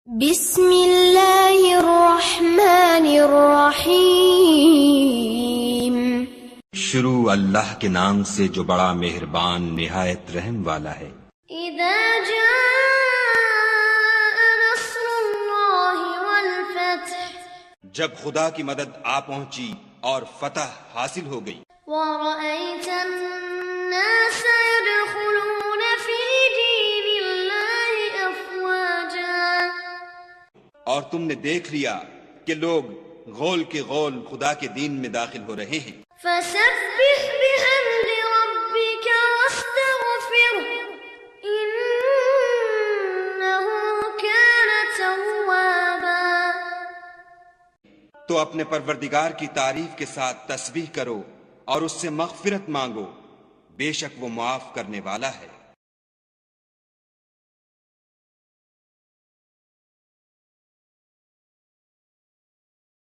بسم اللہ الرحمن الرحیم۔ شروع اللہ کے نام سے جو بڑا مہربان نہایت رحم والا ہے۔ اذا جاء نصر اللہ والفتح، جب خدا کی مدد آ پہنچی اور فتح حاصل ہو گئی، ورأیت الناس يدخلون فی دین اللہ افواجا، اور تم نے دیکھ لیا کہ لوگ غول کے غول خدا کے دین میں داخل ہو رہے ہیں، فسبح بحمد ربک واستغفرہ انہ کان توابا، تو اپنے پروردگار کی تعریف کے ساتھ تسبیح کرو اور اس سے مغفرت مانگو، بے شک وہ معاف کرنے والا ہے۔